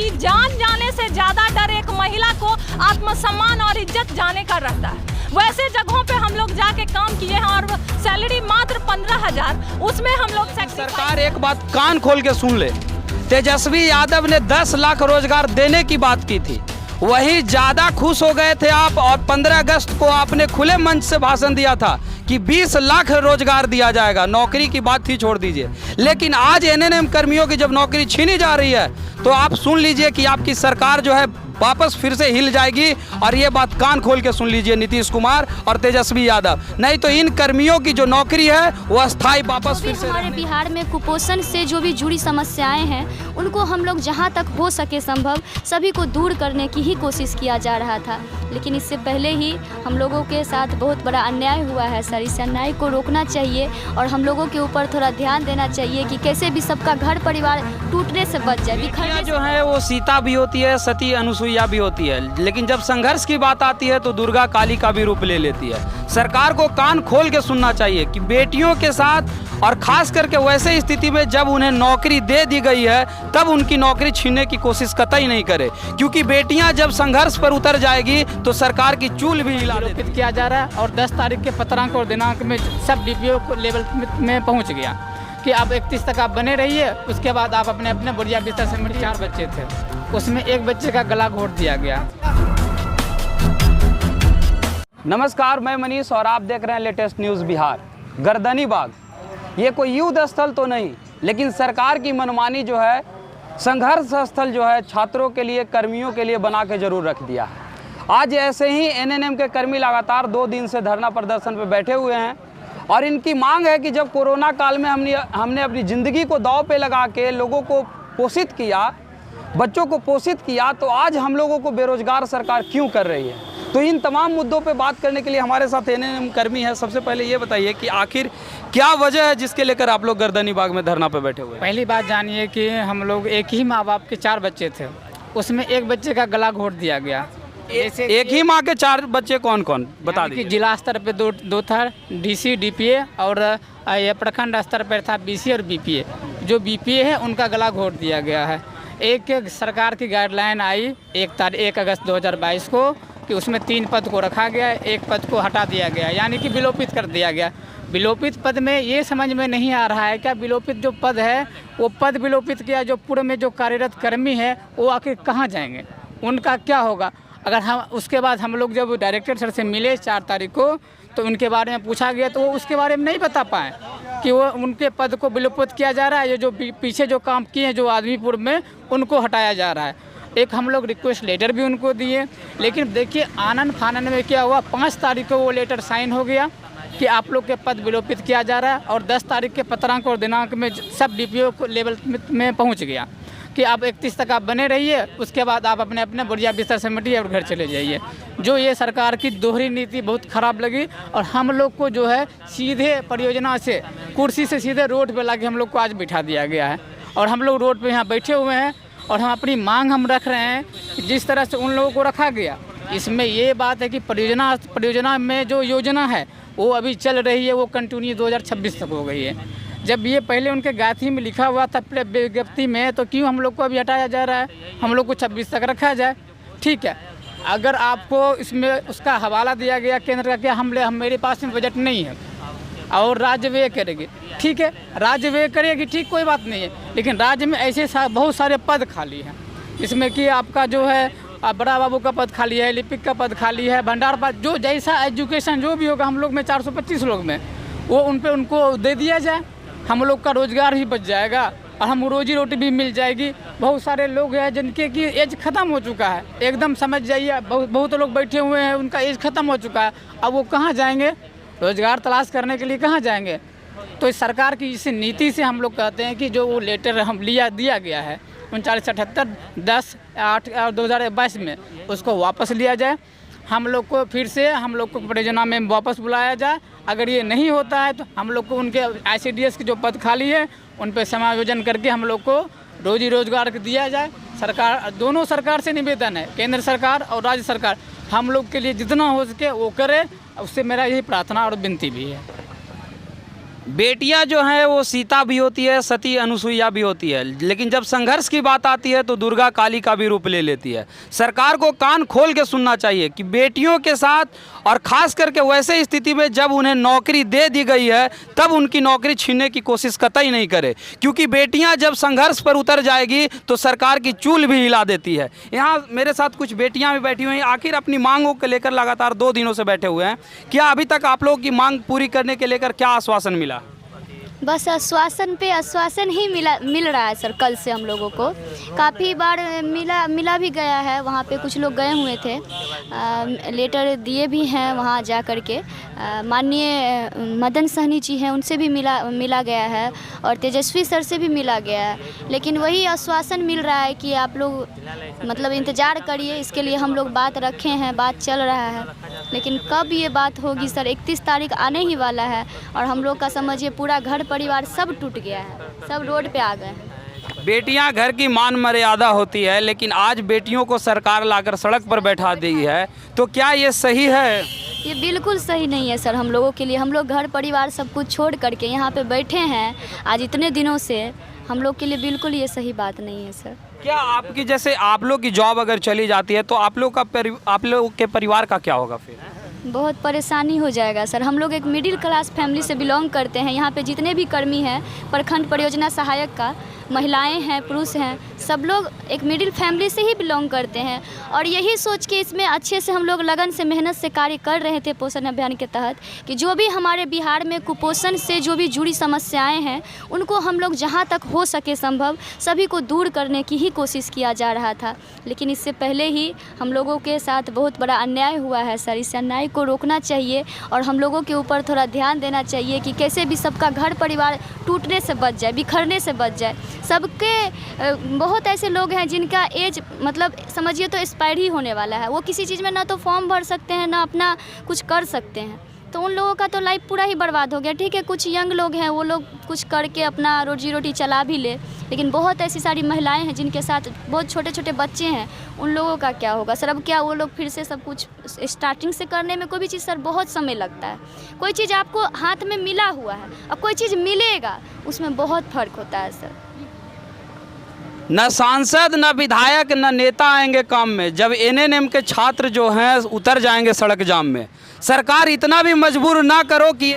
कि जान जाने से ज़्यादा डर एक महिला को आत्मसम्मान और इज्जत जाने का रहता है। वैसे जगहों पे हम लोग जाके काम किए हैं और सैलरी मात्र 15,000, उसमें हम लोग सरकार एक बात कान खोल के सुन ले, तेजस्वी यादव ने 10 लाख रोजगार देने की बात की थी, वही ज़्यादा खुश हो गए थे आप। और 15 अगस्त को आपने खुले मंच से भाषण दिया था कि 20 लाख रोजगार दिया जाएगा, नौकरी की बात थी छोड़ दीजिए। लेकिन आज एनएनएम कर्मियों की जब नौकरी छीनी जा रही है तो आप सुन लीजिए कि आपकी सरकार जो है वापस फिर से हिल जाएगी। और ये बात कान खोल के सुन लीजिए नीतीश कुमार और तेजस्वी यादव, नहीं तो इन कर्मियों की जो नौकरी है वो अस्थायी वापस फिर से। हमारे बिहार में कुपोषण से जो भी जुड़ी समस्याएं हैं उनको हम लोग जहां तक हो सके संभव सभी को दूर करने की ही कोशिश किया जा रहा था। लेकिन इससे पहले ही हम लोगों के साथ बहुत बड़ा अन्याय हुआ है सर। इस अन्याय को रोकना चाहिए और हम लोगों के ऊपर थोड़ा ध्यान देना चाहिए कि कैसे भी सबका घर परिवार टूटने से बच जाए। बिखरने जो है वो सीता भी होती है, सती अनुसुईया भी होती है, लेकिन जब संघर्ष की बात आती है तो दुर्गा काली का भी रूप ले लेती है। सरकार को कान खोल के सुनना चाहिए कि बेटियों के साथ और खास करके वैसे स्थिति में जब उन्हें नौकरी दे दी गई है तब उनकी नौकरी छीनने की कोशिश कतई नहीं करे, क्योंकि बेटियां जब संघर्ष पर उतर जाएगी तो सरकार की चूल भी हिला देती। किया जा रहा है और 10 तारीख के पत्रांक और दिनांक में सब डीपीओ लेवल में पहुंच गया कि आप 31 तक आप बने रहिए। उसके बाद आप अपने अपने बढ़िया बिस्तर से मिले। 4 बच्चे थे, उसमें एक बच्चे का गला घोट दिया गया। नमस्कार, मैं मनीष और आप देख रहे हैं लेटेस्ट न्यूज़ बिहार। गर्दनी बाग ये कोई युद्ध स्थल तो नहीं, लेकिन सरकार की मनमानी जो है संघर्ष स्थल जो है छात्रों के लिए, कर्मियों के लिए बना के जरूर रख दिया है। आज ऐसे ही एनएनएम के कर्मी लगातार 2 दिन से धरना प्रदर्शन पर बैठे हुए हैं और इनकी मांग है कि जब कोरोना काल में हमने अपनी ज़िंदगी को दांव पे लगा के लोगों को पोषित किया, बच्चों को पोषित किया, तो आज हम लोगों को बेरोजगार सरकार क्यों कर रही है। तो इन तमाम मुद्दों पे बात करने के लिए हमारे साथ एनएनएम कर्मी हैं। सबसे पहले ये बताइए कि आखिर क्या वजह है जिसके लेकर आप लोग गर्दनी बाग में धरना पे बैठे हुए हैं। पहली बात जानिए कि हम लोग एक ही माँ बाप के 4 बच्चे थे, उसमें एक बच्चे का गला घोट दिया गया। एक ही माँ के 4 बच्चे कौन कौन बता दीजिए। जिला स्तर पे दो था, डीसी डीपीए, और ये प्रखंड स्तर पर था बीसी और बीपीए। जो बीपीए है उनका गला घोट दिया गया है। एक सरकार की गाइडलाइन आई 1 अगस्त 2022 को कि उसमें 3 पद को रखा गया, 1 पद को हटा दिया गया, यानी कि विलोपित कर दिया गया। विलोपित पद में ये समझ में नहीं आ रहा है क्या विलोपित जो पद है वो पद विलोपित किया, जो पूर्व में जो कार्यरत कर्मी है वो आखिर कहाँ जाएंगे, उनका क्या होगा। अगर हम उसके बाद हम लोग जब डायरेक्टर सर से मिले 4 तारीख को तो उनके बारे में पूछा गया तो वो उसके बारे में नहीं बता पाए कि वो उनके पद को विलोपित किया जा रहा है। ये जो पीछे जो काम किए हैं जो आदमी पूर्व में, उनको हटाया जा रहा है। एक हम लोग रिक्वेस्ट लेटर भी उनको दिए, लेकिन देखिए आनन फानन में क्या हुआ, 5 तारीख को वो लेटर साइन हो गया कि आप लोग के पद विलोपित किया जा रहा है और 10 तारीख के पत्रांक और दिनांक में सब डीपीओ लेवल में पहुंच गया कि आप 31 तक आप बने रहिए। उसके बाद आप अपने अपने बढ़िया बिस्तर से मिटिए और घर चले जाइए। जो ये सरकार की दोहरी नीति बहुत ख़राब लगी और हम लोग को जो है सीधे परियोजना से कुर्सी से सीधे रोड पे लाके हम लोग को आज बिठा दिया गया है और हम लोग रोड पे यहाँ बैठे हुए हैं और हम अपनी मांग हम रख रहे हैं कि जिस तरह से उन लोगों को रखा गया। इसमें ये बात है कि परियोजना में जो योजना है वो अभी चल रही है, वो कंटिन्यू 2026 तक हो गई है। जब ये पहले उनके गाथी में लिखा हुआ था विज्ञप्ति में, तो क्यों हम लोग को अभी हटाया जा रहा है। हम लोग को 26 तक रखा जाए, ठीक है। अगर आपको इसमें उसका हवाला दिया गया केंद्र का, क्या मेरे पास में बजट नहीं है और राज्य व्यय करेगी, ठीक है, राज्य व्यय करेगी, ठीक, कोई बात नहीं है, लेकिन राज्य में ऐसे बहुत सारे पद खाली हैं जिसमें कि आपका जो है बड़ा बाबू का पद खाली है, लिपिक का पद खाली है, भंडार पद, जो जैसा एजुकेशन जो भी होगा हम लोग में 425 लोग में वो उनको दे दिया जाए। हम लोग का रोजगार भी बच जाएगा और हम रोजी रोटी भी मिल जाएगी। बहुत सारे लोग हैं जिनके की एज ख़त्म हो चुका है, एकदम समझ जाइए, बहुत लोग बैठे हुए हैं उनका एज ख़त्म हो चुका है। अब वो कहाँ जाएंगे, रोजगार तलाश करने के लिए कहाँ जाएंगे। तो इस सरकार की इस नीति से हम लोग कहते हैं कि जो वो लेटर हम दिया गया है 3978/10/2022 में, उसको वापस लिया जाए। हम लोग को फिर से हम लोग को परियोजना में वापस बुलाया जाए। अगर ये नहीं होता है तो हम लोग को उनके ICDS के जो पद खाली है उन पर समायोजन करके हम लोग को रोजी रोजगार दिया जाए। सरकार, दोनों सरकार से निवेदन है, केंद्र सरकार और राज्य सरकार, हम लोग के लिए जितना हो सके वो करे। उससे मेरा यही प्रार्थना और विनती भी है। बेटियां जो हैं वो सीता भी होती है, सती अनुसुईया भी होती है, लेकिन जब संघर्ष की बात आती है तो दुर्गा काली का भी रूप ले लेती है। सरकार को कान खोल के सुनना चाहिए कि बेटियों के साथ, और ख़ास करके वैसे स्थिति में जब उन्हें नौकरी दे दी गई है तब उनकी नौकरी छीनने की कोशिश कतई नहीं करे, क्योंकि बेटियां जब संघर्ष पर उतर जाएगी तो सरकार की चूल भी हिला देती है। यहाँ मेरे साथ कुछ बेटियां भी बैठी हुई हैं, आखिर अपनी मांगों को लेकर लगातार 2 दिनों से बैठे हुए हैं। क्या अभी तक आप लोगों की मांग पूरी करने के लेकर क्या आश्वासन मिला? बस आश्वासन पे आश्वासन ही मिल रहा है सर। कल से हम लोगों को काफ़ी बार मिला भी गया है। वहाँ पे कुछ लोग गए हुए थे, लेटर दिए भी हैं वहाँ जा कर के। माननीय मदन सहनी जी हैं, उनसे भी मिला गया है और तेजस्वी सर से भी मिला गया है, लेकिन वही आश्वासन मिल रहा है कि आप लोग मतलब इंतज़ार करिए, इसके लिए हम लोग बात रखे हैं, बात चल रहा है। लेकिन कब ये बात होगी सर? 31 तारीख आने ही वाला है और हम लोग का समझिए पूरा घर परिवार सब टूट गया है, सब रोड पे आ गए हैं। बेटियां घर की मान मर्यादा होती है, लेकिन आज बेटियों को सरकार लाकर सड़क पर बैठा दी है, तो क्या ये सही है? ये बिल्कुल सही नहीं है सर। हम लोगों के लिए, हम लोग घर परिवार सब कुछ छोड़ करके यहाँ पे बैठे हैं आज इतने दिनों से, हम लोग के लिए बिल्कुल ये सही बात नहीं है सर। क्या आपकी, जैसे आप लोग की जॉब अगर चली जाती है तो आप लोग के परिवार का क्या होगा फिर? बहुत परेशानी हो जाएगा सर। हम लोग एक मिडिल क्लास फैमिली से बिलोंग करते हैं। यहाँ पे जितने भी कर्मी हैं, प्रखंड परियोजना सहायक का, महिलाएं हैं, पुरुष हैं, सब लोग एक मिडिल फैमिली से ही बिलोंग करते हैं। और यही सोच के इसमें अच्छे से हम लोग लगन से, मेहनत से कार्य कर रहे थे पोषण अभियान के तहत, कि जो भी हमारे बिहार में कुपोषण से जो भी जुड़ी समस्याएं हैं उनको हम लोग जहां तक हो सके संभव सभी को दूर करने की ही कोशिश किया जा रहा था। लेकिन इससे पहले ही हम लोगों के साथ बहुत बड़ा अन्याय हुआ है सर। इस अन्याय को रोकना चाहिए और हम लोगों के ऊपर थोड़ा ध्यान देना चाहिए कि कैसे भी सबका घर परिवार टूटने से बच जाए, बिखरने से बच जाए। सबके बहुत ऐसे लोग हैं जिनका एज मतलब समझिए तो एक्सपायर ही होने वाला है। वो किसी चीज़ में ना तो फॉर्म भर सकते हैं, ना अपना कुछ कर सकते हैं, तो उन लोगों का तो लाइफ पूरा ही बर्बाद हो गया। ठीक है, कुछ यंग लोग हैं, वो लोग कुछ करके अपना रोजी रोटी चला भी ले, लेकिन बहुत ऐसी सारी महिलाएं हैं जिनके साथ बहुत छोटे छोटे बच्चे हैं, उन लोगों का क्या होगा सर? अब क्या वो लोग फिर से सब कुछ स्टार्टिंग से करने में कोई भी चीज़ सर बहुत समय लगता है। कोई चीज़ आपको हाथ में मिला हुआ है, अब कोई चीज़ मिलेगा, उसमें बहुत फ़र्क होता है सर। न सांसद, न विधायक, न नेता आएंगे काम में जब एनएनएम के छात्र जो हैं उतर जाएंगे सड़क जाम में। सरकार इतना भी मजबूर ना करो कि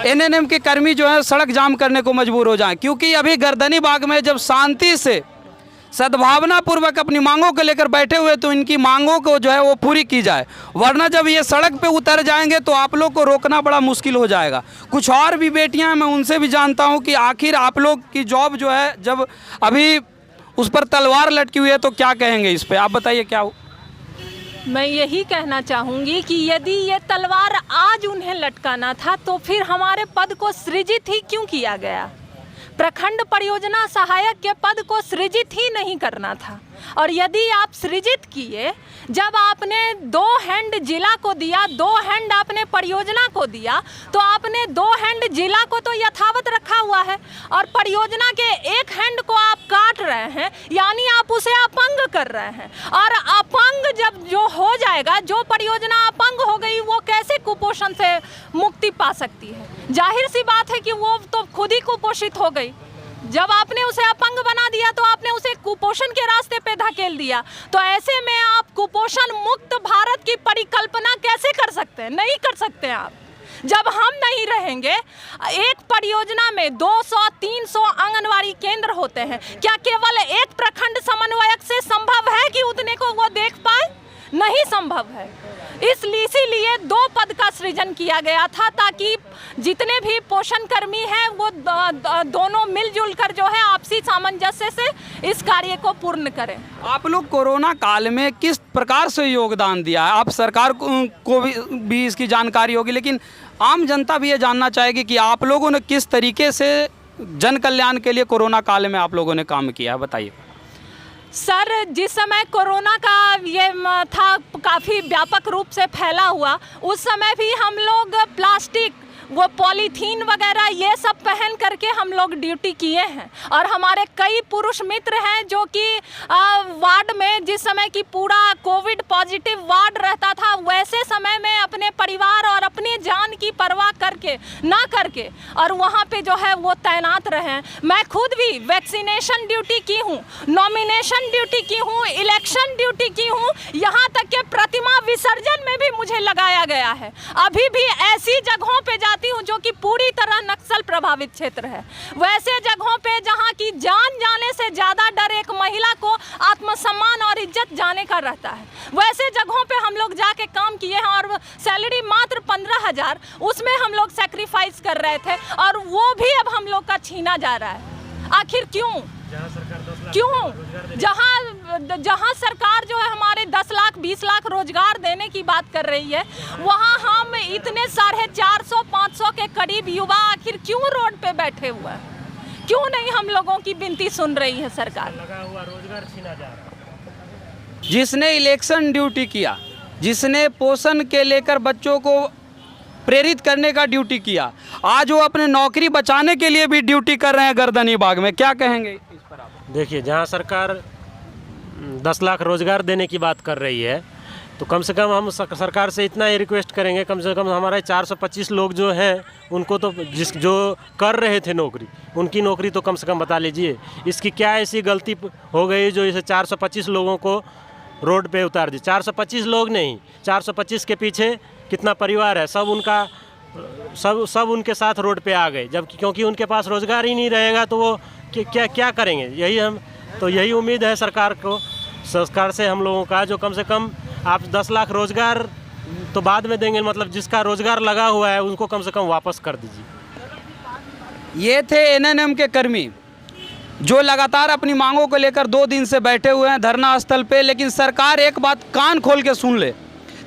एनएनएम के कर्मी जो हैं सड़क जाम करने को मजबूर हो जाएं, क्योंकि अभी गर्दनी बाग में जब शांति से सद्भावना पूर्वक अपनी मांगों को लेकर बैठे हुए तो इनकी मांगों को जो है वो पूरी की जाए, वरना जब ये सड़क पे उतर जाएंगे तो आप लोग को रोकना बड़ा मुश्किल हो जाएगा। कुछ और भी बेटियां हैं, मैं उनसे भी जानता हूं कि आखिर आप लोग की जॉब जो है जब अभी उस पर तलवार लटकी हुई है तो क्या कहेंगे इस पे? आप बताइए क्या हो? मैं यही कहना चाहूँगी कि यदि ये तलवार आज उन्हें लटकाना था तो फिर हमारे पद को सृजित ही क्यों किया गया? प्रखंड परियोजना सहायक के पद को सृजित ही नहीं करना था। और यदि आप सृजित किए, जब आपने 2 हैंड जिला को दिया, 2 हैंड आपने परियोजना को दिया, तो आपने 2 हैंड जिला को तो यथावत रखा हुआ है और परियोजना के 1 हैंड को आप काट रहे हैं, यानी आप उसे अपंग कर रहे हैं। और अपंग जब जो हो जाएगा, जो परियोजना अपंग हो गई, वो कैसे कुपोषण से मुक्ति पा सकती है? जाहिर सी बात है कि वो तो खुद ही कुपोषित हो गई। जब आपने उसे अपंग बना दिया तो आपने उसे कुपोषण के रास्ते पे धकेल दिया। तो ऐसे में आप कुपोषण मुक्त भारत की परिकल्पना कैसे कर सकते हैं? नहीं कर सकते आप। जब हम नहीं रहेंगे, एक परियोजना में 200-300 आंगनवाड़ी केंद्र होते हैं, क्या केवल एक प्रखंड समन्वयक से संभव है कि उतने को वो देख पाए? नहीं संभव है। इसीलिए 2 पद का सृजन किया गया था, ताकि जितने भी पोषण कर्मी हैं वो दोनों मिलजुल कर जो है आपसी सामंजस्य से इस कार्य को पूर्ण करें। आप लोग कोरोना काल में किस प्रकार से योगदान दिया है? आप सरकार को भी इसकी जानकारी होगी, लेकिन आम जनता भी ये जानना चाहेगी कि आप लोगों ने किस तरीके से जन कल्याण के लिए कोरोना काल में आप लोगों ने काम किया है, बताइए। सर, जिस समय कोरोना का ये था काफ़ी व्यापक रूप से फैला हुआ, उस समय भी हम लोग प्लास्टिक, वो पॉलीथीन वगैरह ये सब पहन करके हम लोग ड्यूटी किए हैं। और हमारे कई पुरुष मित्र हैं जो कि वार्ड वार्ड में जिस समय की पूरा कोविड पॉजिटिव वार्ड रहता था, वैसे समय में अपने परिवार और अपनी जान की परवाह करके और वहाँ पे जो है वो तैनात रहे। मैं खुद भी वैक्सीनेशन ड्यूटी की हूँ, नॉमिनेशन ड्यूटी की हूँ, इलेक्शन ड्यूटी की हूँ, यहाँ तक के प्रतिमा विसर्जन में भी मुझे लगाया गया है। अभी भी ऐसी जगहों पे जाती हूँ जो कि पूरी तरह नक्सल प्रभावित क्षेत्र है, वैसे जगहों पे जहाँ की जान जाने से ज़्यादा डर एक महिला को आत्मसम्मान और इज्जत जाने का रहता है, वैसे जगहों पे हम लोग जाके काम किए हैं और सैलरी मात्र 15,000, उसमें हम लोग सेक्रीफाइस कर रहे थे और वो भी अब हम लोग का छीना जा रहा है। आखिर क्यों? जहां सरकार जो है हमारे 10 लाख 20 लाख रोजगार देने की बात कर रही है, वहां हम इतने 450-500 के करीब युवा आखिर क्यों रोड पे बैठे हुए हैं? क्यों नहीं हम लोगों की विनती सुन रही है सरकार? लगा हुआ रोजगार छीना जा रहा है। जिसने इलेक्शन ड्यूटी किया, जिसने पोषण के लेकर बच्चों को प्रेरित करने का ड्यूटी किया, आज वो अपने नौकरी बचाने के लिए भी ड्यूटी कर रहे हैं गर्दनी बाग में। क्या कहेंगे इस पर आप? देखिए, जहाँ सरकार 10 लाख रोजगार देने की बात कर रही है, तो कम से कम हम सरकार से इतना ही रिक्वेस्ट करेंगे, कम से कम हमारे 425 लोग जो हैं उनको तो जो कर रहे थे नौकरी, उनकी नौकरी तो कम से कम बता लीजिए। इसकी क्या ऐसी गलती हो गई जो इसे 425 लोगों को रोड पे उतार दी? 425 लोग नहीं, 425 के पीछे कितना परिवार है, सब उनके साथ रोड पे आ गए। जब क्योंकि उनके पास रोज़गार ही नहीं रहेगा तो वो क्या करेंगे? यही उम्मीद है सरकार से हम लोगों का, जो कम से कम आप 10 लाख रोज़गार तो बाद में देंगे, मतलब जिसका रोज़गार लगा हुआ है उनको कम से कम वापस कर दीजिए। ये थे एनएनएम के कर्मी जो लगातार अपनी मांगों को लेकर 2 दिन से बैठे हुए हैं धरना स्थल पे। लेकिन सरकार एक बात कान खोल के सुन ले,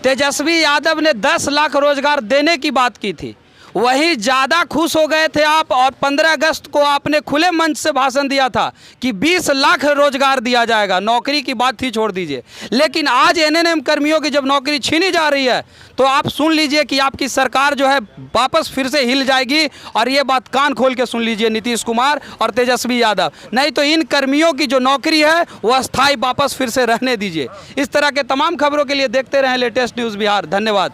तेजस्वी यादव ने 10 लाख रोजगार देने की बात की थी, वही ज़्यादा खुश हो गए थे आप। और 15 अगस्त को आपने खुले मंच से भाषण दिया था कि 20 लाख रोजगार दिया जाएगा, नौकरी की बात ही छोड़ दीजिए। लेकिन आज एनएनएम कर्मियों की जब नौकरी छीनी जा रही है तो आप सुन लीजिए कि आपकी सरकार जो है वापस फिर से हिल जाएगी। और ये बात कान खोल के सुन लीजिए नीतीश कुमार और तेजस्वी यादव, नहीं तो इन कर्मियों की जो नौकरी है वो अस्थायी वापस फिर से रहने दीजिए। इस तरह के तमाम खबरों के लिए देखते रहें लेटेस्ट न्यूज़ बिहार। धन्यवाद।